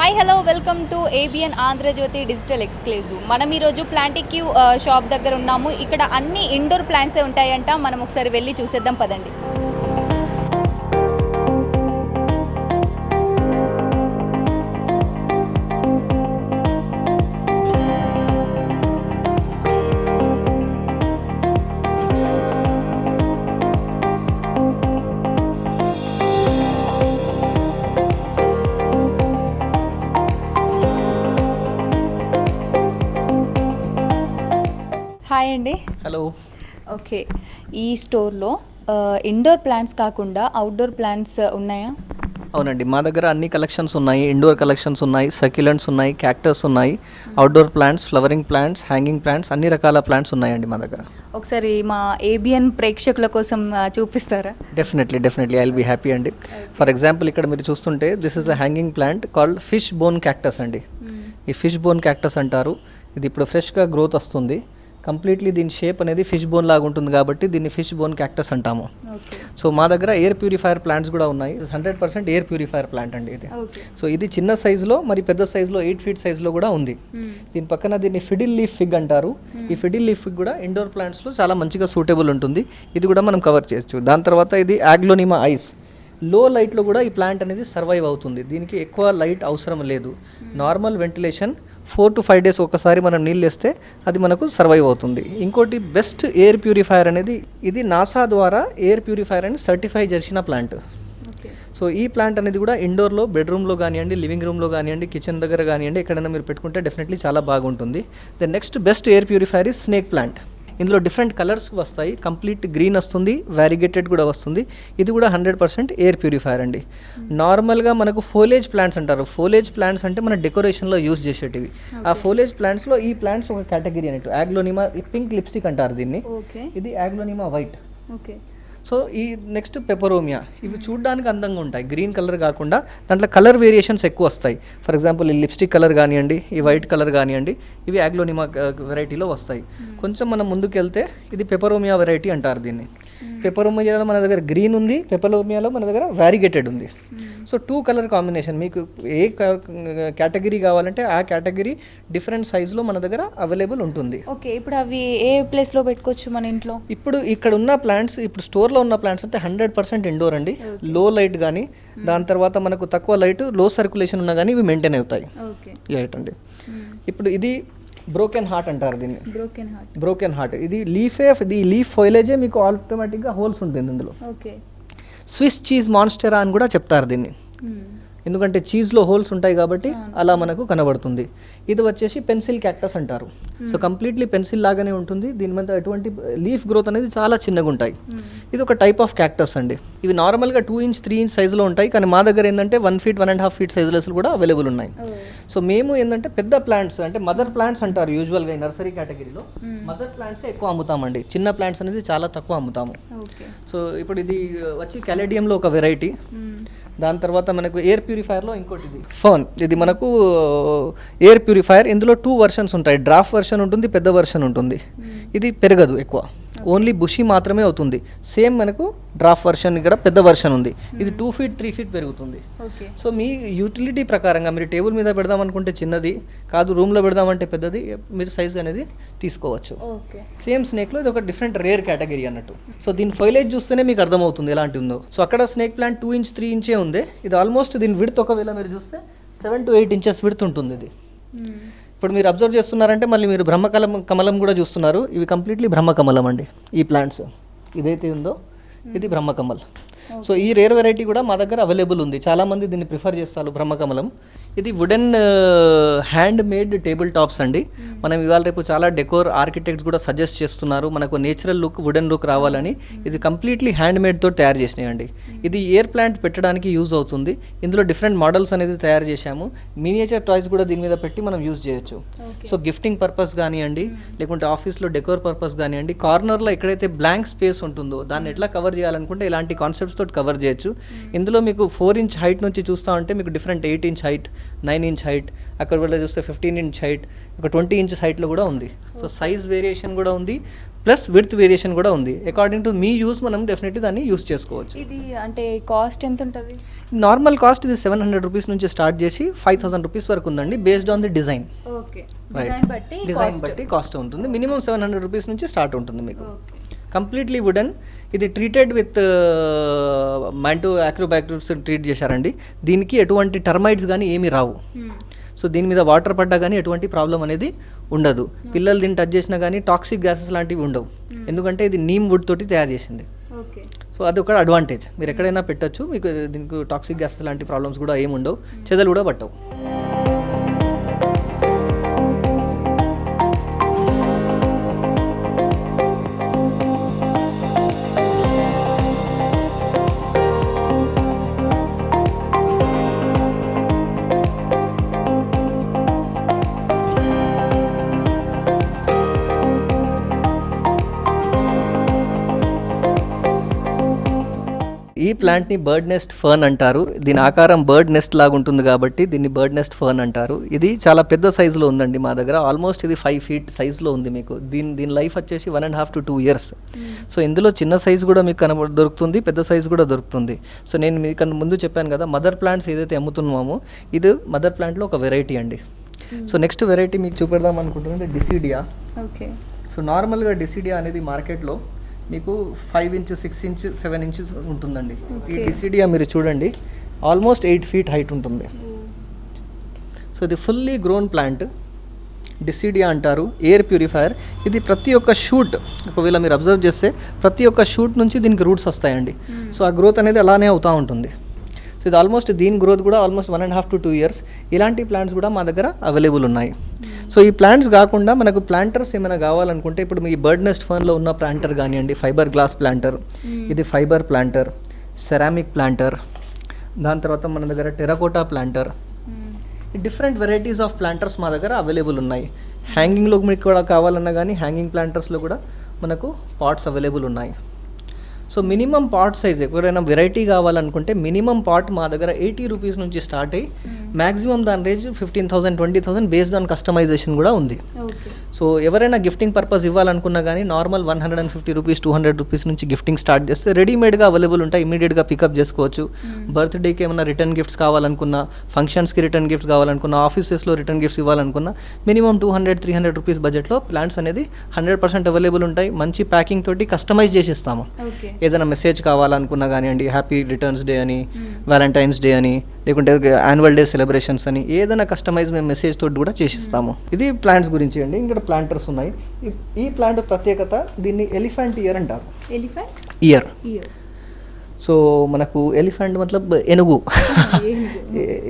Hi hello welcome to ABN Andhra Jyothi digital exclusive. మనం ఈరోజు ప్లాంటిక్యూ shop దగ్గర ఉన్నాము. ఇక్కడ అన్ని ఇండోర్ ప్లాంట్సే ఉంటాయంట. మనం ఒకసారి వెళ్ళి చూసేద్దాం పదండి. హాయ్ అండి. హలో. ఓకే, ఈ స్టోర్లో ఇండోర్ ప్లాంట్స్ కాకుండా అవుట్డోర్ ప్లాంట్స్ ఉన్నాయా? అవునండి, మా దగ్గర అన్ని కలెక్షన్స్ ఉన్నాయి. ఇండోర్ కలెక్షన్స్ ఉన్నాయి, సక్యులెంట్స్ ఉన్నాయి, క్యాక్టస్ ఉన్నాయి, outdoor plants, flowering plants, hanging plants, అన్ని రకాల ప్లాంట్స్ ఉన్నాయండి మా దగ్గర. ఒకసారి మా ఏబిఎన్ ప్రేక్షకుల కోసం చూపిస్తారా? Definitely I will be happy అండి. ఫర్ ఎగ్జాంపుల్ ఇక్కడ మీరు చూస్తుంటే this is a hanging plant called fish bone cactus అండి. ఈ ఫిష్ బోన్ క్యాక్టస్ అంటారు. ఇది ఇప్పుడు ఫ్రెష్గా గ్రోత్ వస్తుంది. కంప్లీట్లీ దీని షేప్ అనేది ఫిష్ బోన్ లాగా ఉంటుంది కాబట్టి దీన్ని ఫిష్ బోన్ క్యాక్టస్ అంటాము. సో మా దగ్గర ఎయిర్ ప్యూరిఫైయర్ ప్లాంట్స్ కూడా ఉన్నాయి. 100% ఎయిర్ ప్యూరిఫైయర్ ప్లాంట్ అండి ఇది. సో ఇది చిన్న సైజులో మరి పెద్ద సైజులో 8 feet సైజులో కూడా ఉంది. దీని పక్కన దీన్ని ఫిడిల్ లీఫ్ ఫిగ్ అంటారు. ఈ ఫిడిల్ లీఫ్ ఫిగ్ కూడా ఇండోర్ ప్లాంట్స్లో చాలా మంచిగా సూటబుల్ ఉంటుంది. ఇది కూడా మనం కవర్ చేయొచ్చు. దాని తర్వాత ఇది ఆగ్లోనిమా ఐస్. లో లైట్లో కూడా ఈ ప్లాంట్ అనేది సర్వైవ్ అవుతుంది. దీనికి ఎక్కువ లైట్ అవసరం లేదు. నార్మల్ వెంటిలేషన్ 4 to 5 days ఒకసారి మనం నీళ్ళు వేస్తే అది మనకు సర్వైవ్ అవుతుంది. ఇంకోటి బెస్ట్ ఎయిర్ ప్యూరిఫైయర్ అనేది ఇది నాసా ద్వారా ఎయిర్ ప్యూరిఫైయర్ అని సర్టిఫై చేసిన ప్లాంట్. సో ఈ ప్లాంట్ అనేది కూడా ఇండోర్లో బెడ్రూమ్లో కానివ్వండి, లివింగ్ రూమ్లో కానివ్వండి, కిచెన్ దగ్గర కానివ్వండి, ఎక్కడైనా మీరు పెట్టుకుంటే డెఫినెట్లీ చాలా బాగుంటుంది. The next best air purifier is snake plant. ఇందులో డిఫరెంట్ కలర్స్ వస్తాయి. కంప్లీట్ గ్రీన్ వస్తుంది, వ్యారిగేటెడ్ కూడా వస్తుంది. ఇది కూడా 100% ఎయిర్ ప్యూరిఫైయర్ అండి. నార్మల్గా మనకు ఫోలేజ్ ప్లాంట్స్ అంటారు. ఫోలేజ్ ప్లాంట్స్ అంటే మన డెకరేషన్లో యూజ్ చేసేటివి. ఆ ఫోలేజ్ ప్లాంట్స్లో ఈ ప్లాంట్స్ ఒక కేటగిరీ అన్నట్టు. ఆగ్లోనిమా పింక్ లిప్స్టిక్ అంటారు దీన్ని. ఇది ఆగ్లోనిమా వైట్. సో ఈ నెక్స్ట్ పెపరోమియా. ఇవి చూడడానికి అందంగా ఉంటాయి, గ్రీన్ కలర్ కాకుండా దాంట్లో కలర్ వేరియేషన్స్ ఎక్కువ వస్తాయి. ఫర్ ఎగ్జాంపుల్ ఈ లిప్స్టిక్ కలర్ కానివ్వండి, ఈ వైట్ కలర్ కానివ్వండి, ఇవి ఆగ్లోనిమా వెరైటీలో వస్తాయి. కొంచెం మనం ముందుకు వెళ్తే ఇది పెపరోమియా వెరైటీ అంటారు దీన్ని. పెపరోమియాలో మన దగ్గర గ్రీన్ ఉంది, పెపరోమియాలో మన దగ్గర వ్యారిగేటెడ్ ఉంది. So 2 colour combination. మీకు ఏ కేటగిరీ కావాలంటే ఆ కేటగిరీ డిఫరెంట్ సైజులో మన దగ్గర అవైలబుల్ ఉంటుంది. ఓకే, ఇప్పుడు అవి ఏ ప్లేస్లో పెట్టుకోవచ్చు మన ఇంట్లో? ఇప్పుడు ఇక్కడ ఉన్న ప్లాంట్స్, ఇప్పుడు స్టోర్లో ఉన్న ప్లాంట్స్ అంటే 100% ఇండోర్ అండి. లో లైట్ కానీ, దాని తర్వాత మనకు తక్కువ లైట్, లో సర్క్యులేషన్ ఉన్నా కానీ ఇవి మెయింటైన్ అవుతాయి. లైట్ అండి. ఇప్పుడు ఇది బ్రోకెన్ హార్ట్ అంటారు దీన్ని. బ్రోకెన్ హార్ట్ ఇది లీఫ్ ఫాయిలేజే మీకు ఆటోమేటిక్గా హోల్స్ ఉంటుంది ఇందులో. స్విస్ చీజ్ మాన్స్టెరా అని కూడా చెప్తారు దీన్ని. ఎందుకంటే చీజ్లో హోల్స్ ఉంటాయి కాబట్టి అలా మనకు కనబడుతుంది. ఇది వచ్చేసి పెన్సిల్ క్యాక్టస్ అంటారు. సో కంప్లీట్లీ పెన్సిల్ లాగానే ఉంటుంది. దీని మీద ఎటువంటి లీఫ్ గ్రోత్ అనేది చాలా చిన్నగా ఉంటాయి. ఇది ఒక టైప్ ఆఫ్ క్యాక్టస్ అండి. ఇవి నార్మల్గా 2 inch 3 inch సైజులో ఉంటాయి. కానీ మా దగ్గర ఏంటంటే 1 feet 1.5 feet సైజులెస్ కూడా అవైలబుల్ ఉన్నాయి. సో మేము ఏంటంటే పెద్ద ప్లాంట్స్ అంటే మదర్ ప్లాంట్స్ అంటారు యూజువల్గా ఈ నర్సరీ కేటగిరీలో. మదర్ ప్లాంట్సే ఎక్కువ అమ్ముతామండి. చిన్న ప్లాంట్స్ అనేది చాలా తక్కువ అమ్ముతాము. సో ఇప్పుడు ఇది వచ్చి కెలేడియంలో ఒక వెరైటీ. దాని తర్వాత మనకు ఎయిర్ ప్యూరిఫైయర్లో ఇంకోటి ఇది ఫర్న్. ఇది మనకు ఎయిర్ ప్యూరిఫైయర్. ఇందులో 2 versions ఉంటాయి. డ్రాఫ్ట్ వర్షన్ ఉంటుంది, పెద్ద వర్షన్ ఉంటుంది. ఇది పెరగదు ఎక్కువ, ఓన్లీ బుషి మాత్రమే అవుతుంది. సేమ్ మనకు డ్రాఫ్ట్ వర్షన్ ఇక్కడ పెద్ద వర్షన్ ఉంది. ఇది 2 feet 3 feet పెరుగుతుంది. సో మీ యూటిలిటీ ప్రకారంగా మీరు టేబుల్ మీద పెడదాం అనుకుంటే చిన్నది, కాదు రూమ్లో పెడదామంటే పెద్దది, మీరు సైజ్ అనేది తీసుకోవచ్చు. సేమ్ స్నేక్లో ఇది ఒక డిఫరెంట్ రేర్ కేటగిరీ అన్నట్టు. సో దీని ఫైలేజ్ చూస్తేనే మీకు అర్థమవుతుంది ఎలాంటి ఉందో. సో అక్కడ స్నేక్ ప్లాంట్ 2 inch 3 inch ఉంది. ఇది ఆల్మోస్ట్ దీని విడ్త్ ఒకవేళ మీరు చూస్తే 7 to 8 inches విడ్త్ ఉంటుంది ఇది. ఇప్పుడు మీరు అబ్జర్వ్ చేస్తున్నారంటే మళ్ళీ మీరు కమలం కూడా చూస్తున్నారు. ఇవి కంప్లీట్లీ బ్రహ్మకమలం అండి. ఈ ప్లాంట్స్ ఇదైతే ఉందో ఇది బ్రహ్మకమల్. సో ఈ రేర్ వెరైటీ కూడా మా దగ్గర అవైలబుల్ ఉంది. చాలామంది దీన్ని ప్రిఫర్ చేస్తారు బ్రహ్మకమలం. ఇది wooden hand made table tops అండి. మనం ఇవాళ రేపు చాలా డెకోర్ ఆర్కిటెక్ట్స్ కూడా సజెస్ట్ చేస్తున్నారు మనకు నేచురల్ లుక్, వుడెన్ లుక్ రావాలని. ఇది కంప్లీట్లీ హ్యాండ్ మేడ్తో తయారు చేసినాయండి. ఇది ఎయిర్ ప్లాంట్ పెట్టడానికి యూజ్ అవుతుంది. ఇందులో డిఫరెంట్ మోడల్స్ అనేది తయారు చేశాము. మినియేచర్ టాయ్స్ కూడా దీని మీద పెట్టి మనం యూజ్ చేయొచ్చు. సో గిఫ్టింగ్ పర్పస్ కానివ్వండి, లేకుంటే ఆఫీస్లో డెకోర్ పర్పస్ కానివ్వండి, కార్నర్లో ఎక్కడైతే బ్లాంక్ స్పేస్ ఉంటుందో దాన్ని ఎట్లా కవర్ చేయాలనుకుంటే ఇలాంటి కాన్సెప్ట్స్ తోటి కవర్ చేయొచ్చు. ఇందులో మీకు 4 inch హైట్ నుంచి చూస్తూ ఉంటే మీకు different 8 inch height, 9 inch height, అక్కడ వెళ్ళి చూస్తే 15 inch హైట్, ఒక 20 inches హైట్లో కూడా ఉంది. సో సైజ్ వేరియేషన్ కూడా ఉంది. ప్లస్ విడ్త్ వేరియేషన్ కూడా ఉంది. అకార్డింగ్ టు మీ యూస్ మనం డెఫినెట్లీ దాన్ని యూస్ చేసుకోవచ్చు. ఇది అంటే కాస్ట్ ఎంత ఉంటుంది? నార్మల్ కాస్ట్ ఇది 700 రూపీస్ నుంచి స్టార్ట్ చేసి 5000 రూపీస్ వరకు ఉందండి, based on the design. Okay, design బట్టి కాస్ట్ ఉంటుంది. మినిమం 700 రూపీస్ నుంచి స్టార్ట్ ఉంటుంది మీకు. కంప్లీట్లీ వుడెన్, ఇది ట్రీటెడ్ విత్ మ్యాంటో యాక్రోబ్యాక్టీరియాస్ ట్రీట్ చేశారండి. దీనికి ఎటువంటి టర్మైట్స్ కానీ ఏమీ రావు. సో దీని మీద వాటర్ పడ్డా కానీ ఎటువంటి ప్రాబ్లం అనేది ఉండదు. పిల్లలు దీన్ని టచ్ చేసినా కానీ టాక్సిక్ గ్యాసెస్ లాంటివి ఉండవు, ఎందుకంటే ఇది నీమ్ వుడ్ తోటి తయారు చేసింది. సో అది ఒక అడ్వాంటేజ్. మీరు ఎక్కడైనా పెట్టచ్చు, మీకు దీనికి టాక్సిక్ గ్యాసెస్ లాంటి ప్రాబ్లమ్స్ కూడా ఏమి ఉండవు, చెదలు కూడా పట్టవు. ఈ ప్లాంట్ని బర్డ్ నెస్ట్ ఫర్న్ అంటారు. దీని ఆకారం బర్డ్ నెస్ట్ లాగా ఉంటుంది కాబట్టి దీన్ని బర్డ్ నెస్ట్ ఫర్న్ అంటారు. ఇది చాలా పెద్ద సైజులో ఉందండి మా దగ్గర. ఆల్మోస్ట్ ఇది 5 feet సైజులో ఉంది మీకు. దీని లైఫ్ వచ్చేసి 1.5 to 2 years. సో ఇందులో చిన్న సైజు కూడా మీకు దొరుకుతుంది, పెద్ద సైజు కూడా దొరుకుతుంది. సో నేను మీకు ముందు చెప్పాను కదా, మదర్ ప్లాంట్స్ ఏదైతే అమ్ముతున్నామో ఇది మదర్ ప్లాంట్లో ఒక వెరైటీ అండి. సో నెక్స్ట్ వెరైటీ మీకు చూపెడదాం అనుకుంటుంది డిసిడియా. ఓకే. సో నార్మల్గా డిసిడియా అనేది మార్కెట్లో మీకు 5 inches, 6 inches, 7 inches ఉంటుందండి. ఈ డిసిడియా మీరు చూడండి ఆల్మోస్ట్ 8 feet హైట్ ఉంటుంది. సో ఇది ఫుల్లీ గ్రోన్ ప్లాంట్, డిసిడియా అంటారు, ఎయిర్ ప్యూరిఫైయర్. ఇది ప్రతి ఒక్క షూట్, ఒకవేళ మీరు అబ్జర్వ్ చేస్తే ప్రతి ఒక్క షూట్ నుంచి దీనికి రూట్స్ వస్తాయండి. సో ఆ గ్రోత్ అనేది అలానే అవుతూ ఉంటుంది. సో ఇది ఆల్మోస్ట్ దీని గ్రోత్ కూడా ఆల్మోస్ట్ 1.5 to 2 years. ఇలాంటి ప్లాంట్స్ కూడా మా దగ్గర అవైలబుల్ ఉన్నాయి. సో ఈ ప్లాంట్స్ కాకుండా మనకు ప్లాంటర్స్ ఏమైనా కావాలనుకుంటే, ఇప్పుడు మీ బర్డ్ నెస్ట్ ఫర్న్లో ఉన్న ప్లాంటర్ కానివ్వండి, ఫైబర్ గ్లాస్ ప్లాంటర్, ఇది ఫైబర్ ప్లాంటర్, సెరామిక్ ప్లాంటర్, దాని తర్వాత మన దగ్గర terracotta planter, different varieties of planters మా దగ్గర అవైలబుల్ ఉన్నాయి. హ్యాంగింగ్లో మీకు కూడా కావాలన్నా కానీ హ్యాంగింగ్ ప్లాంటర్స్లో కూడా మనకు పాట్స్ అవైలబుల్ ఉన్నాయి. సో మినిమం పాట్ సైజ్ ఎవరైనా వెరైటీ కావాలనుకుంటే మినిమం పాట్ మా దగ్గర 80 రూపీస్ నుంచి స్టార్ట్ అయ్యి మ్యాక్సిమం దాని రేంజ్ 15,000, 20,000 బేస్డ్ ఆన్ కస్టమైజేషన్ కూడా ఉంది. సో ఎవరైనా గిఫ్టింగ్ పర్పస్ ఇవ్వాలనుకున్నా కానీ నార్మల్ 150 రూపీస్, 200 రూపీస్ నుంచి గిఫ్టింగ్ స్టార్ట్ చేస్తే రెడీమేడ్గా అవైలబుల్ ఉంటాయి, ఇమీడియట్గా పికప్ చేసుకోవచ్చు. బర్త్డేకి ఏమైనా రిటర్న్ గిఫ్ట్స్ కావాలనుకున్నా, ఫంక్షన్స్కి రిటర్న్ గిఫ్ట్స్ కావాలనుకున్నా, ఆఫీసెస్లో రిటర్న్ గిఫ్ట్స్ ఇవ్వాలనుకున్నా మినిమం 200-300 రూపీస్ బడ్జెట్లో ప్లాంట్స్ అనేది 100% అవైలబుల్ ఉంటాయి. మంచి ప్యాకింగ్ తోటి కస్టమైజ్ చేసి ఇస్తాము. ఏదైనా మెసేజ్ కావాలనుకున్నా కానివ్వండి, హ్యాపీ రిటర్న్స్ డే అని, వ్యాలంటైన్స్ డే అని, లేకుంటే యాన్యువల్ డే సెలబ్రేషన్స్ అని, ఏదైనా కస్టమైజ్ మేము మెసేజ్ తోటి కూడా చేసిస్తాము. ఇది ప్లాంట్స్ గురించి అండి. ఇంకా ప్లాంటర్స్ ఉన్నాయి. ఈ ప్లాంట్ ప్రత్యేకత, దీన్ని ఎలిఫెంట్ ఇయర్ అంటారు. ఇయర్. సో మనకు ఎలిఫెంట్ మతలబ్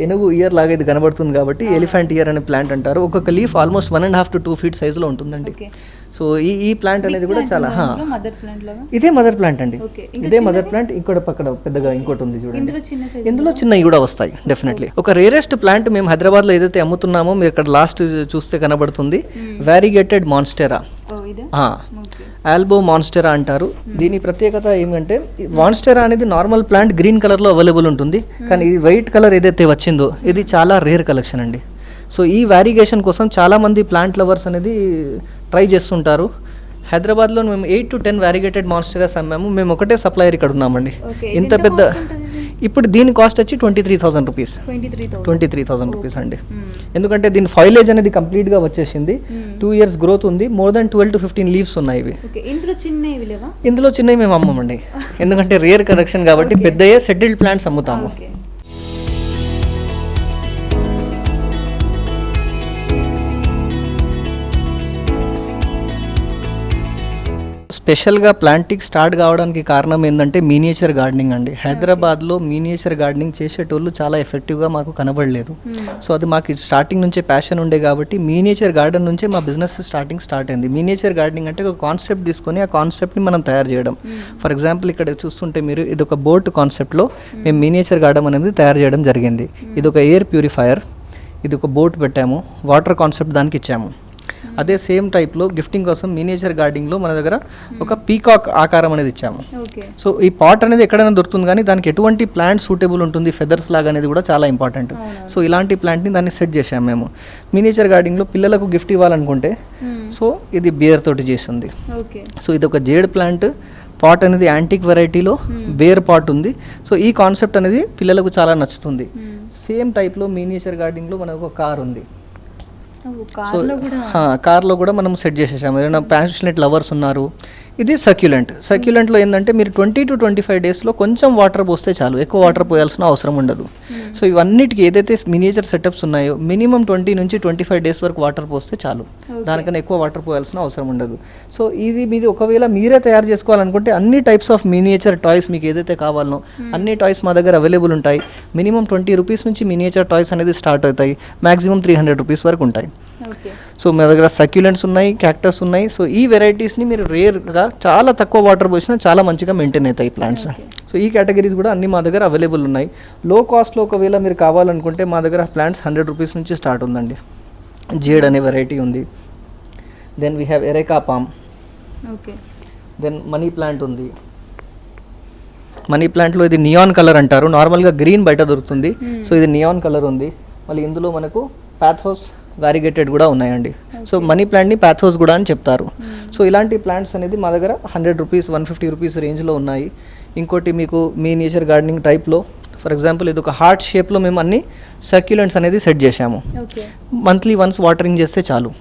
ఏనుగు ఇయర్ లాగా ఇది కనబడుతుంది కాబట్టి ఎలిఫెంట్ ఇయర్ అనే ప్లాంట్ అంటారు. ఒక్కొక్క లీఫ్ ఆల్మోస్ట్ 1.5 to 2 feet సైజులో ఉంటుందండి. సో ఈ ప్లాంట్ అనేది కూడా చాలా ఇదే మదర్ ప్లాంట్ అండి. ఇదే మదర్ ప్లాంట్. ఇంకోటి పక్కన పెద్దగా ఇంకోటి ఉంది చూడండి, ఇందులో చిన్నవి కూడా వస్తాయి డెఫినెట్లీ. ఒక రేరెస్ట్ ప్లాంట్ మేము హైదరాబాద్లో ఏదైతే అమ్ముతున్నామో మీరు ఇక్కడ లాస్ట్ చూస్తే కనబడుతుంది, వ్యారిగేటెడ్ మాన్స్టెరా, ఆల్బో మాన్స్టెరా అంటారు. దీని ప్రత్యేకత ఏమంటే, మాన్స్టెరా అనేది నార్మల్ ప్లాంట్ గ్రీన్ కలర్లో అవైలబుల్ ఉంటుంది, కానీ ఇది వైట్ కలర్ ఏదైతే వచ్చిందో ఇది చాలా రేర్ కలెక్షన్ అండి. సో ఈ వ్యారిగేషన్ కోసం చాలామంది ప్లాంట్ లవర్స్ అనేది ట్రై చేస్తుంటారు. హైదరాబాద్లో మేము 8 to 10 వ్యారిగేటెడ్ మాన్స్టెరాస్ అమ్మాము. మేము ఒకటే సప్లయర్ ఇక్కడ ఉన్నామండి. ఇంత పెద్ద, ఇప్పుడు దీని కాస్ట్ వచ్చి 23,000 రూపీస్. 23,000 రూపీస్ అండి. ఎందుకంటే దీని ఫాయిలేజ్ అనేది కంప్లీట్గా వచ్చేసింది. 2 years గ్రోత్ ఉంది. మోర్ దాన్ 12 to 15 లీవ్స్ ఉన్నాయి ఇవి. ఇందులో చిన్నవి మేము అమ్మమండి, ఎందుకంటే రేర్ కలెక్షన్ కాబట్టి. పెద్దయే సెటిల్డ్ ప్లాంట్స్ అమ్ముతాము. స్పెషల్గా ప్లాంటింగ్ స్టార్ట్ కావడానికి కారణం ఏంటంటే మినియేచర్ గార్డెనింగ్ అండి. హైదరాబాద్లో మినియేచర్ గార్డెనింగ్ చేసేటోళ్ళు చాలా ఎఫెక్టివ్గా మాకు కనబడలేదు. సో అది మాకు స్టార్టింగ్ నుంచే ప్యాషన్ ఉండే కాబట్టి మినియేచర్ గార్డెన్ నుంచే మా బిజినెస్ స్టార్ట్ అయింది. మినియేచర్ గార్డెనింగ్ అంటే ఒక కాన్సెప్ట్ తీసుకొని ఆ కాన్సెప్ట్ని మనం తయారు చేయడం. ఫర్ ఎగ్జాంపుల్ ఇక్కడ చూస్తుంటే మీరు, ఇది ఒక బోట్ కాన్సెప్ట్లో మేము మినియేచర్ గార్డెన్ అనేది తయారు చేయడం జరిగింది. ఇది ఒక ఎయిర్ ప్యూరిఫైయర్, ఇది ఒక బోట్ పెట్టాము, వాటర్ కాన్సెప్ట్ దానికి ఇచ్చాము. అదే సేమ్ టైప్లో గిఫ్టింగ్ కోసం మినియేచర్ గార్డెనింగ్లో మన దగ్గర ఒక పీకాక్ ఆకారం అనేది ఇచ్చాము. ఓకే. సో ఈ పాట్ అనేది ఎక్కడైనా దొరుకుతుంది, కానీ దానికి ఎటువంటి ప్లాంట్ సూటబుల్ ఉంటుంది ఫెదర్స్ లాగా అనేది కూడా చాలా ఇంపార్టెంట్. సో ఇలాంటి ప్లాంట్ని దాన్ని సెట్ చేసాము మేము. మినియేచర్ గార్డెనింగ్లో పిల్లలకు గిఫ్ట్ ఇవ్వాలనుకుంటే సో ఇది బియర్ తోటి చేస్తుంది. ఓకే. సో ఇది ఒక జేడ్ ప్లాంట్ పాట్ అనేది యాంటిక్ వెరైటీలో బేర్ పాట్ ఉంది. సో ఈ కాన్సెప్ట్ అనేది పిల్లలకు చాలా నచ్చుతుంది. సేమ్ టైప్లో మినియేచర్ గార్డెనింగ్లో మనకు ఒక కార్ ఉంది. సో కార్లో కూడా మనం సెట్ చేసేసాము. ఏదైనా ప్యాషనెట్ లవర్స్ ఉన్నారు. ఇది సక్యులెంట్లో ఏంటంటే మీరు 20 to 25 డేస్లో కొంచెం వాటర్ పోస్తే చాలు, ఎక్కువ వాటర్ పోయాల్సిన అవసరం ఉండదు. సో ఇవన్నిటికీ ఏదైతే మినియేచర్ సెటప్స్ ఉన్నాయో మినిమం 20 నుంచి 25 డేస్ వరకు వాటర్ పోస్తే చాలు, దానికన్నా ఎక్కువ వాటర్ పోయాల్సిన అవసరం ఉండదు. సో ఇది మీది ఒకవేళ మీరే తయారు చేసుకోవాలనుకుంటే అన్ని టైప్స్ ఆఫ్ మినియేచర్ టాయ్స్ మీకు ఏదైతే కావాలనో అన్ని టాయ్స్ మా దగ్గర అవైలబుల్ ఉంటాయి. మినిమం 20 రూపీస్ నుంచి మినియేచర్ టాయ్స్ అనేది స్టార్ట్ అవుతాయి. మ్యాక్సిమం 300 రూపీస్ వరకు ఉంటాయి. సో మా దగ్గర సక్యులెంట్స్ ఉన్నాయి, క్యాక్టస్ ఉన్నాయి. సో ఈ వెరైటీస్ని మీరు రేర్గా చాలా తక్కువ వాటర్ పోసినా చాలా మంచిగా మెయింటైన్ అవుతాయి ప్లాంట్స్. సో ఈ కేటగిరీస్ కూడా అన్ని మా దగ్గర అవైలబుల్ ఉన్నాయి. లో కాస్ట్లో ఒకవేళ మీరు కావాలనుకుంటే మా దగ్గర ప్లాంట్స్ 100 రూపీస్ నుంచి స్టార్ట్ ఉందండి. జేడ్ అనే వెరైటీ ఉంది. Then we have areca palm. Okay. Then money plant ఉంది. మనీ ప్లాంట్లో ఇది నియాన్ కలర్ అంటారు, నార్మల్గా గ్రీన్ బయట దొరుకుతుంది. సో ఇది నియాన్ కలర్ ఉంది. మళ్ళీ ఇందులో మనకు పాథోస్ వారిగేటెడ్ కూడా ఉన్నాయండి. సో మనీ ప్లాంట్ని పాథోస్ కూడా అని చెప్తారు. సో ఇలాంటి ప్లాంట్స్ అనేది మా దగ్గర 100 రూపీస్ 150 రూపీస్ రేంజ్లో ఉన్నాయి. ఇంకోటి మీకు మినియేచర్ గార్డెనింగ్ టైప్లో ఫర్ ఎగ్జాంపుల్ ఇది ఒక హార్ట్ షేప్లో మేము అన్ని సక్యులెంట్స్ అనేది సెట్ చేసాము. మంత్లీ వన్స్ వాటరింగ్ చేస్తే చాలు.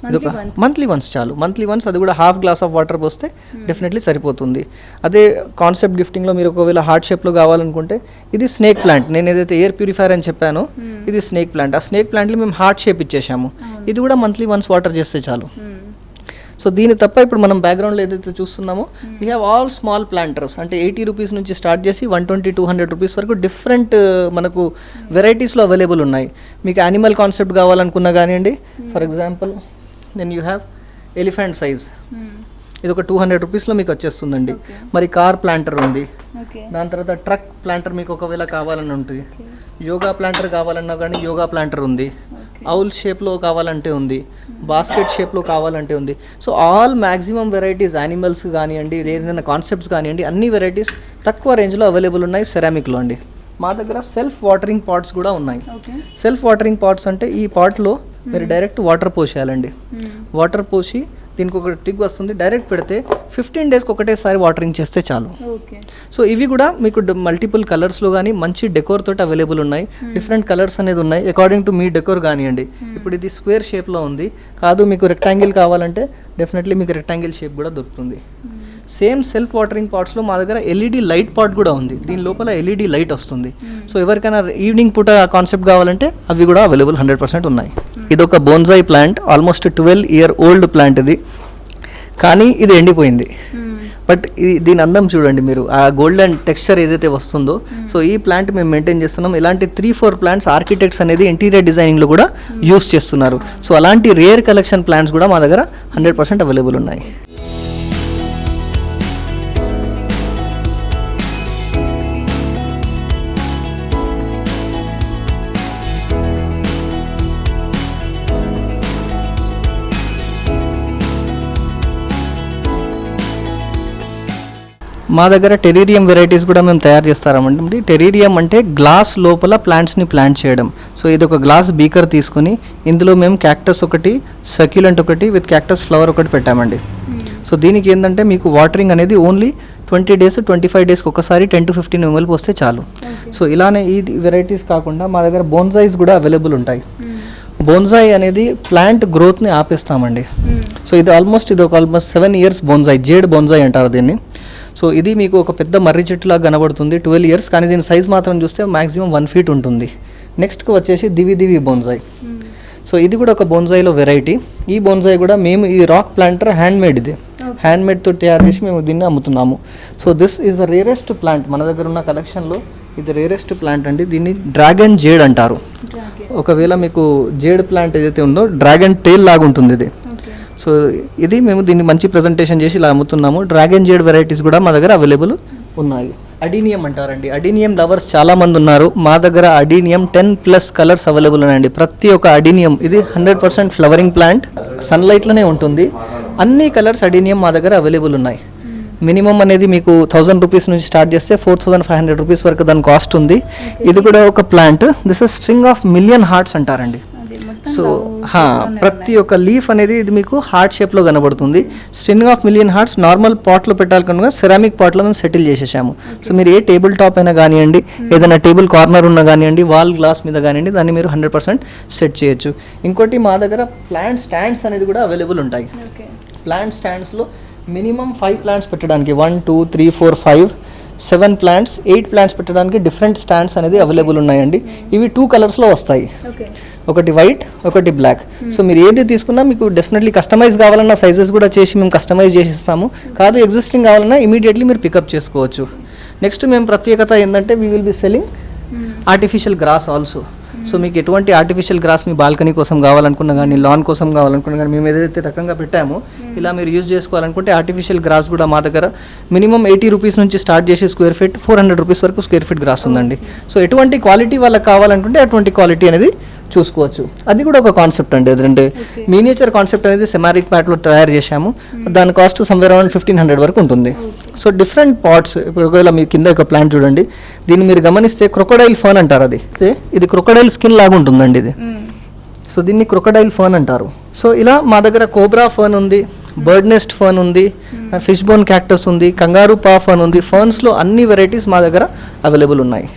ఇది ఒక మంత్లీ వన్స్ చాలు. మంత్లీ వన్స్ అది కూడా ½ గ్లాస్ ఆఫ్ వాటర్ పోస్తే డెఫినెట్లీ సరిపోతుంది. అదే కాన్సెప్ట్ గిఫ్టింగ్లో మీరు ఒకవేళ హార్ట్ షేప్లో కావాలనుకుంటే ఇది స్నేక్ ప్లాంట్. నేను ఏదైతే ఎయిర్ ప్యూరిఫైర్ అని చెప్పానో ఇది స్నేక్ ప్లాంట్. ఆ స్నేక్ ప్లాంట్లో మేము హార్ట్ షేప్ ఇచ్చేసాము. ఇది కూడా మంత్లీ వన్స్ వాటర్ చేస్తే చాలు. సో దీని తప్ప ఇప్పుడు మనం బ్యాక్గ్రౌండ్లో ఏదైతే చూస్తున్నామో we have all small planters. అంటే 80 రూపీస్ నుంచి స్టార్ట్ చేసి 120-200 రూపీస్ వరకు డిఫరెంట్ మనకు వెరైటీస్లో అవైలబుల్ ఉన్నాయి. మీకు యానిమల్ కాన్సెప్ట్ కావాలనుకున్నా కానివ్వండి. For example then you have elephant size. ఇది ఒక 200 రూపీస్లో మీకు వచ్చేస్తుందండి. మరి కార్ ప్లాంటర్ ఉంది. దాని తర్వాత ట్రక్ ప్లాంటర్ మీకు ఒకవేళ కావాలని ఉంటుంది. యోగా ప్లాంటర్ కావాలన్నా కానీ యోగా ప్లాంటర్ ఉంది. ఔల్ షేప్లో కావాలంటే ఉంది. బాస్కెట్ షేప్లో కావాలంటే ఉంది. So all maximum varieties animals కానివ్వండి, ఏదైనా కాన్సెప్ట్స్ కానివ్వండి, అన్ని వెరైటీస్ తక్కువ రేంజ్లో అవైలబుల్ ఉన్నాయి సెరామిక్లో అండి. మా దగ్గర సెల్ఫ్ వాటరింగ్ పాట్స్ కూడా ఉన్నాయి. సెల్ఫ్ వాటరింగ్ పాట్స్ అంటే ఈ పాట్లో మీరు డైరెక్ట్ వాటర్ పోసేయాలండి. వాటర్ పోసి దీనికి ఒక టిగ్ వస్తుంది, డైరెక్ట్ పెడితే 15 డేస్కి ఒకటేసారి వాటరింగ్ చేస్తే చాలు. సో ఇవి కూడా మీకు మల్టిపుల్ కలర్స్లో కానీ మంచి డెకోర్ తోటి అవైలబుల్ ఉన్నాయి. డిఫరెంట్ కలర్స్ అనేది ఉన్నాయి అకార్డింగ్ టు మీ డెకోర్ కానివ్వండి. ఇప్పుడు ఇది స్క్వేర్ షేప్లో ఉంది, కాదు మీకు రెక్టాంగిల్ కావాలంటే డెఫినెట్లీ మీకు రెక్టాంగిల్ షేప్ కూడా దొరుకుతుంది. సేమ్ సెల్ఫ్ వాటరింగ్ పాట్స్లో మా దగ్గర LED లైట్ పాట్ కూడా ఉంది. దీని లోపల LED లైట్ వస్తుంది. సో ఎవరికైనా ఈవినింగ్ పూట కాన్సెప్ట్ కావాలంటే అవి కూడా అవైలబుల్ 100% ఉన్నాయి. ఇది ఒక bonsai plant, almost 12 year old plant ఇది, కానీ ఇది ఎండిపోయింది. బట్ దీని అందం చూడండి మీరు, ఆ గోల్డెన్ టెక్స్చర్ ఏదైతే వస్తుందో. సో ఈ ప్లాంట్ మేము మెయింటైన్ చేస్తున్నాం. ఇలాంటి 3-4 ప్లాంట్స్ ఆర్కిటెక్ట్స్ అనేది ఇంటీరియర్ డిజైనింగ్లో కూడా యూస్ చేస్తున్నారు. సో అలాంటి రేర్ కలెక్షన్ ప్లాంట్స్ కూడా మా దగ్గర 100% అవైలబుల్ ఉన్నాయి. మా దగ్గర టెరీరియం వెరైటీస్ కూడా మేము తయారు చేస్తామండి. టెరీరియం అంటే గ్లాస్ లోపల ప్లాంట్స్ని ప్లాంట్ చేయడం. సో ఇది ఒక గ్లాస్ బీకర్ తీసుకుని ఇందులో మేము క్యాక్టస్ ఒకటి, సక్యులెంట్ ఒకటి విత్ క్యాక్టస్ ఫ్లవర్ ఒకటి పెట్టామండి. సో దీనికి ఏంటంటే మీకు వాటరింగ్ అనేది ఓన్లీ 20 డేస్ 25 డేస్కి ఒకసారి 10 to 15 ml పోస్తే చాలు. సో ఇలానే ఈ వెరైటీస్ కాకుండా మా దగ్గర బోన్సాయిస్ కూడా అవైలబుల్ ఉంటాయి. బోన్సాయి అనేది ప్లాంట్ గ్రోత్ని ఆపేస్తామండి. సో ఇది almost 7 years bonsai, jade bonsai అంటారు దీన్ని. సో ఇది మీకు ఒక పెద్ద మర్రి చెట్టులాగా కనబడుతుంది, 12 years, కానీ దీని సైజ్ మాత్రం చూస్తే మ్యాక్సిమం 1 feet ఉంటుంది. నెక్స్ట్కి వచ్చేసి దివి బోన్సాయి. సో ఇది కూడా ఒక బోన్సాయిలో వెరైటీ. ఈ బోన్సాయి కూడా మేము ఈ రాక్ ప్లాంటర్ హ్యాండ్మేడ్, ఇది హ్యాండ్మేడ్తో తయారు చేసి మేము దీన్ని అమ్ముతున్నాము. So this is the rarest plant మన దగ్గర ఉన్న కలెక్షన్లో. ఇది రేరెస్ట్ ప్లాంట్ అండి. దీన్ని డ్రాగన్ జేడ్ అంటారు. ఒకవేళ మీకు జేడ్ ప్లాంట్ ఏదైతే ఉందో డ్రాగన్ టేల్ లాగా ఉంటుంది ఇది. సో ఇది మేము దీన్ని మంచి ప్రజెంటేషన్ చేసి ఇలా అమ్ముతున్నాము. డ్రాగన్ జేడ్ వెరైటీస్ కూడా మా దగ్గర అవైలబుల్ ఉన్నాయి. అడీనియం అంటారండి. అడీనియం లవర్స్ చాలా మంది ఉన్నారు. మా దగ్గర అడీనియం 10+ కలర్స్ అవైలబుల్ ఉన్నాయండి. ప్రతి ఒక్క అడీనియం ఇది 100% ఫ్లవరింగ్ ప్లాంట్, సన్లైట్లోనే ఉంటుంది. అన్ని కలర్స్ అడీనియం మా దగ్గర అవైలబుల్ ఉన్నాయి. మినిమం అనేది మీకు 1000 రూపీస్ నుంచి స్టార్ట్ చేస్తే 4500 రూపీస్ వరకు దాని కాస్ట్ ఉంది. ఇది కూడా ఒక plant. This is string of million hearts అంటారండి. సో ప్రతి ఒక్క లీఫ్ అనేది ఇది మీకు హార్ట్ షేప్లో కనబడుతుంది. String of million hearts normal పాట్లో పెట్టాలి కనుక సెరామిక్ పాట్లో మేము సెటిల్ చేసేసాము. సో మీరు ఏ టేబుల్ టాప్ అయినా కానివ్వండి, ఏదైనా టేబుల్ కార్నర్ ఉన్నా కానివ్వండి, వాల్ గ్లాస్ మీద కానివ్వండి, దాన్ని మీరు 100% సెట్ చేయొచ్చు. ఇంకోటి మా దగ్గర ప్లాంట్ స్టాండ్స్ అనేది కూడా అవైలబుల్ ఉంటాయి. ప్లాంట్ స్టాండ్స్లో మినిమం 5 ప్లాంట్స్ పెట్టడానికి 1 2 3 4 5 7 ప్లాంట్స్ 8 ప్లాంట్స్ పెట్టడానికి డిఫరెంట్ స్టాండ్స్ అనేది అవైలబుల్ ఉన్నాయండి. ఇవి 2 కలర్స్లో వస్తాయి, ఒకటి వైట్ ఒకటి బ్లాక్. సో మీరు ఏది తీసుకున్నా మీకు డెఫినెట్లీ కస్టమైజ్ కావాలన్నా సైజెస్ కూడా చేసి మేము కస్టమైజ్ చేసి ఇస్తాము. కాదు ఎగ్జిస్టింగ్ కావాలన్నా ఇమీడియట్లీ మీరు పికప్ చేసుకోవచ్చు. నెక్స్ట్ మేము ప్రత్యేకత ఏంటంటే we will be selling artificial gross also. So మీకు ఎటువంటి ఆర్టిఫిషియల్ గ్రాస్ మీ బాల్కనీ కోసం కావాలనుకున్నా కానీ, లాన్ కోసం కావాలనుకున్నా కానీ, మేము ఏదైతే రకంగా పెట్టామో ఇలా మీరు యూజ్ చేసుకోవాలనుకుంటే ఆర్టిఫిషియల్ గ్రాస్ కూడా మా దగ్గర మినిమం 80 రూపీస్ నుంచి స్టార్ట్ చేసి స్క్వేర్ ఫీట్ 400 రూపీస్ వరకు స్క్వేర్ ఫీట్ గ్రాస్ ఉందండి. సో ఎటువంటి క్వాలిటీ వాళ్ళకి కావాలనుకుంటే అటువంటి క్వాలిటీ అనేది చూసుకోవచ్చు. అది కూడా ఒక కాన్సెప్ట్ అండి. ఎందుకంటే మినియేచర్ కాన్సెప్ట్ అనేది సెమారిక్ ప్యాట్లో తయారు చేశాము. దాని కాస్ట్ సమ్వేర్ అరౌండ్ 1500 వరకు ఉంటుంది. సో డిఫరెంట్ పాట్స్, ఇప్పుడు ఒకవేళ మీ కింద ఒక ప్లాంట్ చూడండి, దీన్ని మీరు గమనిస్తే క్రొకడైల్ ఫర్న్ అంటారు. అది ఇది క్రొకడైల్ స్కిన్ లాగా ఉంటుందండి ఇది. సో దీన్ని క్రొకడైల్ ఫర్న్ అంటారు. సో ఇలా మా దగ్గర కోబ్రా ఫర్న్ ఉంది, బర్డ్ నెస్ట్ ఫర్న్ ఉంది, ఫిష్ బోన్ క్యాక్టస్ ఉంది, కంగారు పా ఫర్న్ ఉంది. ఫర్న్స్లో అన్ని వెరైటీస్ మా దగ్గర అవైలబుల్ ఉన్నాయి.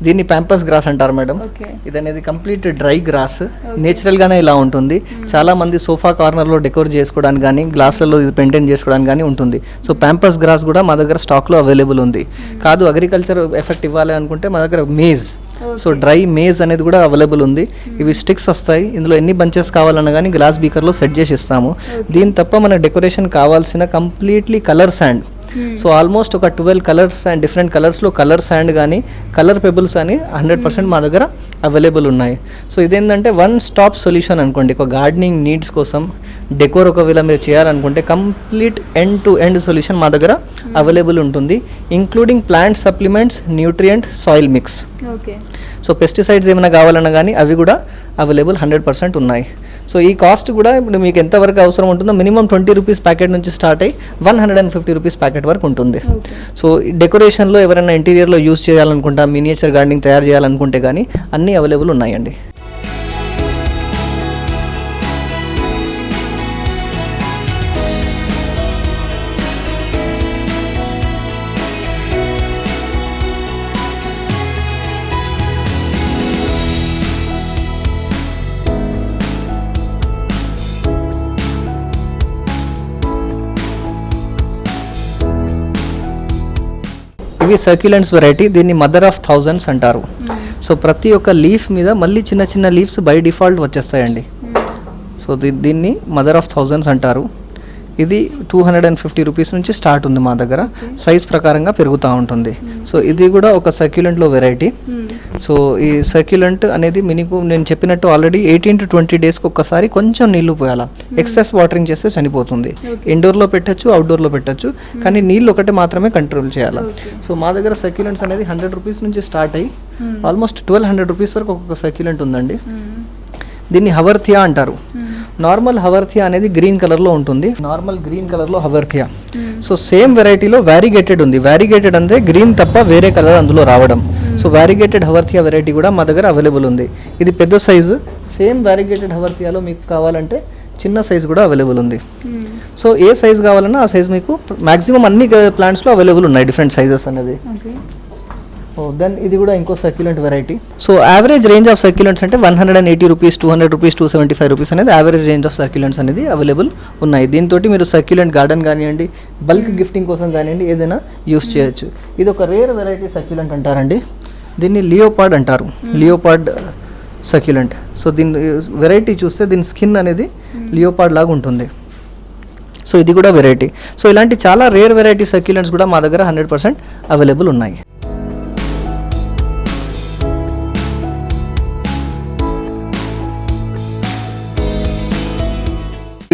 దీన్ని ప్యాంపస్ గ్రాస్ అంటారు మేడం. ఇది అనేది కంప్లీట్ డ్రై గ్రాస్, నేచురల్గానే ఇలా ఉంటుంది. చాలా మంది సోఫా కార్నర్లో డెకోర్ చేసుకోవడానికి కానీ, గ్లాసులలో ఇది పెయింటైన్ చేసుకోవడానికి కానీ ఉంటుంది. సో ప్యాంపస్ గ్రాస్ కూడా మా దగ్గర స్టాక్లో అవైలబుల్ ఉంది. కాదు అగ్రికల్చర్ ఎఫెక్ట్ ఇవ్వాలి అనుకుంటే మా దగ్గర మేజ్, సో డ్రై మేజ్ అనేది కూడా అవైలబుల్ ఉంది. ఇవి స్టిక్స్ వస్తాయి. ఇందులో ఎన్ని బంచెస్ కావాలన్నా కానీ గ్లాస్ బీకర్లో సెట్ చేసి ఇస్తాము. దీని తప్ప మన డెకరేషన్ కావాల్సిన completely colour sand, so almost ఒక 12 కలర్స్ అండ్ డిఫరెంట్ కలర్స్లో కలర్ శాండ్ కానీ కలర్ పెబుల్స్ కానీ 100% మా దగ్గర అవైలబుల్ ఉన్నాయి. సో ఇదేంటంటే వన్ స్టాప్ సొల్యూషన్ అనుకోండి. ఒక గార్డెనింగ్ నీడ్స్ కోసం డెకోర్ ఒకవేళ మీరు చేయాలనుకుంటే complete end to end solution మా దగ్గర అవైలబుల్ ఉంటుంది, including plant supplements, nutrient, soil mix. So pesticides ఏమైనా కావాలన్నా కానీ అవి కూడా అవైలబుల్ 100% ఉన్నాయి. సో ఈ కాస్ట్ కూడా ఇప్పుడు మీకు ఎంతవరకు అవసరం ఉంటుందో మినిమం 20 రూపీస్ ప్యాకెట్ నుంచి స్టార్ట్ అయ్యి 150 రూపీస్ ప్యాకెట్ వరకు ఉంటుంది. సో డెకరేషన్లో ఎవరైనా ఇంటీరియర్లో యూజ్ చేయాలనుకుంటా, మినియేచర్ గార్డెనింగ్ తయారు చేయాలనుకుంటే కానీ అన్నీ అవైలబుల్ ఉన్నాయండి. ఇవి సర్క్యులెంట్స్ వెరైటీ. దీన్ని మదర్ ఆఫ్ థౌజండ్స్ అంటారు. సో ప్రతి ఒక్క లీఫ్ మీద మళ్ళీ చిన్న చిన్న లీవ్స్ బై డిఫాల్ట్ వచ్చేస్తాయండి. సో దీన్ని మదర్ ఆఫ్ థౌజండ్స్ అంటారు. ఇది 250 రూపీస్ నుంచి స్టార్ట్ ఉంది మా దగ్గర. సైజ్ ప్రకారంగా పెరుగుతూ ఉంటుంది. సో ఇది కూడా ఒక సర్క్యులెంట్లో వెరైటీ. సో ఈ సర్క్యులెంట్ అనేది మినిమం నేను చెప్పినట్టు ఆల్రెడీ 18 to 20 డేస్కి ఒక్కసారి కొంచెం నీళ్లు పోయాలా. ఎక్సెస్ వాటరింగ్ చేస్తే చనిపోతుంది. ఇండోర్లో పెట్టచ్చు, అవుట్డోర్లో పెట్టచ్చు, కానీ నీళ్ళు ఒకటి మాత్రమే కంట్రోల్ చేయాలి. సో మా దగ్గర సర్క్యులెంట్స్ అనేది 100 రూపీస్ నుంచి స్టార్ట్ అయ్యి ఆల్మోస్ట్ 1200 రూపీస్ వరకు ఒక్కొక్క సర్క్యులెంట్ ఉందండి. దీన్ని హవర్థియా అంటారు. నార్మల్ హవర్థియా అనేది గ్రీన్ కలర్లో ఉంటుంది. నార్మల్ గ్రీన్ కలర్లో హవర్థియా. సో సేమ్ వెరైటీలో వ్యారిగేటెడ్ ఉంది. వ్యారిగేటెడ్ అంటే గ్రీన్ తప్ప వేరే కలర్ అందులో రావడం. సో వ్యారిగేటెడ్ హవర్థియా వెరైటీ కూడా మా దగ్గర అవైలబుల్ ఉంది. ఇది పెద్ద సైజు. సేమ్ వ్యారిగేటెడ్ హవర్థియాలో మీకు కావాలంటే చిన్న సైజు కూడా అవైలబుల్ ఉంది. సో ఏ సైజు కావాలన్నా ఆ సైజు మీకు మ్యాక్సిమం అన్ని ప్లాంట్స్లో అవైలబుల్ ఉన్నాయి, డిఫరెంట్ సైజెస్ అనేది. దెన్ ఇది కూడా ఇంకో succulent variety. So average range of succulents అంటే 180 రూపీస్, 200 రూపీస్, 275 రూపీస్ అనేది యావరేజ్ రేంజ్ ఆఫ్ సర్క్యులెంట్స్ అనేది అవైలబుల్ ఉన్నాయి. దీంతో మీరు సర్క్యులెంట్ గార్డెన్ కానివ్వండి, బల్క్ గిఫ్టింగ్ కోసం కానివ్వండి, ఏదైనా యూస్ చేయొచ్చు. ఇది ఒక రేర్ వెరైటీ సర్క్యులెంట్ అంటారండి. దీన్ని లియోపార్డ్ అంటారు. లియోపార్డ్ సర్క్యులెంట్. సో దీని వెరైటీ చూస్తే దీని స్కిన్ అనేది లియోపార్డ్ లాగా ఉంటుంది. సో ఇది కూడా వెరైటీ. సో ఇలాంటి చాలా రేర్ వెరైటీ సర్క్యులెంట్స్ కూడా మా దగ్గర 100% అవైలబుల్ ఉన్నాయి.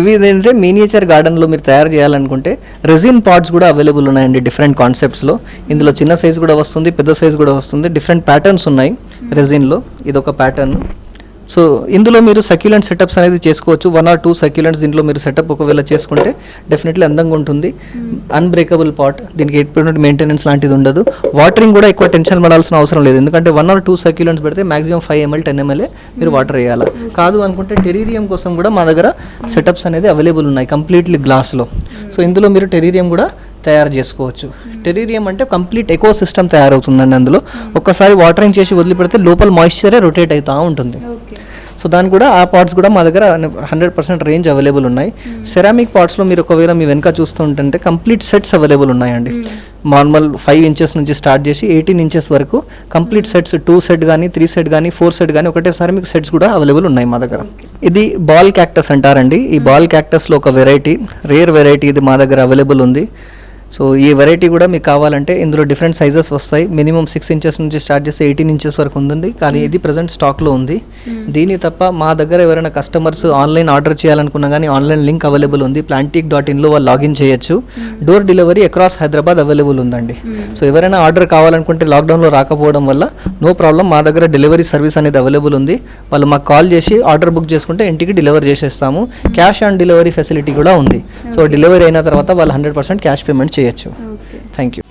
ఇవి ఏంటంటే మినియేచర్ గార్డెన్లో మీరు తయారు చేయాలనుకుంటే రెజిన్ పాట్స్ కూడా అవైలబుల్ ఉన్నాయండి డిఫరెంట్ కాన్సెప్ట్స్లో. ఇందులో చిన్న సైజ్ కూడా వస్తుంది, పెద్ద సైజ్ కూడా వస్తుంది. డిఫరెంట్ ప్యాటర్న్స్ ఉన్నాయి రెజిన్లో. ఇది ఒక ప్యాటర్న్. సో ఇందులో మీరు సక్యులెంట్ సెటప్స్ అనేది చేసుకోవచ్చు. 1 or 2 సక్యులెంట్స్ దీంట్లో మీరు సెటప్ ఒకవేళ చేసుకుంటే డెఫినెట్లీ అందంగా ఉంటుంది. అన్బ్రేకబుల్ పాట్, దీనికి ఎటువంటి మెయింటెనెన్స్ లాంటిది ఉండదు. వాటరింగ్ కూడా ఎక్కువ టెన్షన్ పడాల్సిన అవసరం లేదు, ఎందుకంటే 1 or 2 సక్యులెంట్స్ పెడితే మాక్సిమం 5 ml 10 ml మీరు వాటర్ వేయాలి. కాదు అనుకుంటే టెరీరియం కోసం కూడా మా దగ్గర సెటప్స్ అనేది అవైలబుల్ ఉన్నాయి కంప్లీట్లీ గ్లాస్లో. సో ఇందులో మీరు టెరీరియం కూడా తయారు చేసుకోవచ్చు. టెరీరియం అంటే కంప్లీట్ ఎకో సిస్టమ్ తయారవుతుందండి. అందులో ఒక్కసారి వాటరింగ్ చేసి వదిలిపెడితే లోపల మాయిశ్చరే రొటేట్ అవుతూ ఉంటుంది. సో దాని కూడా ఆ పాట్స్ కూడా మా దగ్గర 100% రేంజ్ అవైలబుల్ ఉన్నాయి. సెరామిక్ పాట్స్లో మీరు ఒకవేళ మీ వెనక చూస్తుంటే కంప్లీట్ సెట్స్ అవైలబుల్ ఉన్నాయండి. నార్మల్ 5 inches నుంచి స్టార్ట్ చేసి 18 inches వరకు కంప్లీట్ సెట్స్ 2 set కానీ 3 set కానీ 4 set కానీ ఒకటేసారి మీకు సెట్స్ కూడా అవైలబుల్ ఉన్నాయి మా దగ్గర. ఇది బాల్ క్యాక్టస్ అంటారండి. ఈ బాల్ క్యాక్టస్లో ఒక వెరైటీ, రేర్ వెరైటీ, ఇది మా దగ్గర అవైలబుల్ ఉంది. సో ఈ వెరైటీ కూడా మీకు కావాలంటే ఇందులో డిఫరెంట్ సైజెస్ వస్తాయి. మినిమం 6 inches నుంచి స్టార్ట్ చేసి 18 inches వరకు ఉంది, కానీ ఇది ప్రజెంట్ స్టాక్లో ఉంది. దీని తప్ప మా దగ్గర ఎవరైనా కస్టమర్స్ ఆన్లైన్ ఆర్డర్ చేయాలనుకున్నా కానీ ఆన్లైన్ లింక్ అవైలబుల్ ఉంది. plantic.in వాళ్ళు లాగిన్ చేయొచ్చు. Door delivery across Hyderabad available ఉందండి. సో ఎవరైనా ఆర్డర్ కావాలనుకుంటే లాక్డౌన్లో రాకపోవడం వల్ల నో ప్రాబ్లం, మా దగ్గర డెలివరీ సర్వీస్ అనేది అవైలబుల్ ఉంది. వాళ్ళు మాకు కాల్ చేసి ఆర్డర్ బుక్ చేసుకుంటే ఇంటికి డెలివరీ చేసేస్తాము. క్యాష్ ఆన్ డెలివరీ ఫెసిలిటీ కూడా ఉంది. సో డెలివరీ అయిన తర్వాత వాళ్ళు 100% క్యాష్ పేమెంట్ చేయొచ్చు. Thank you.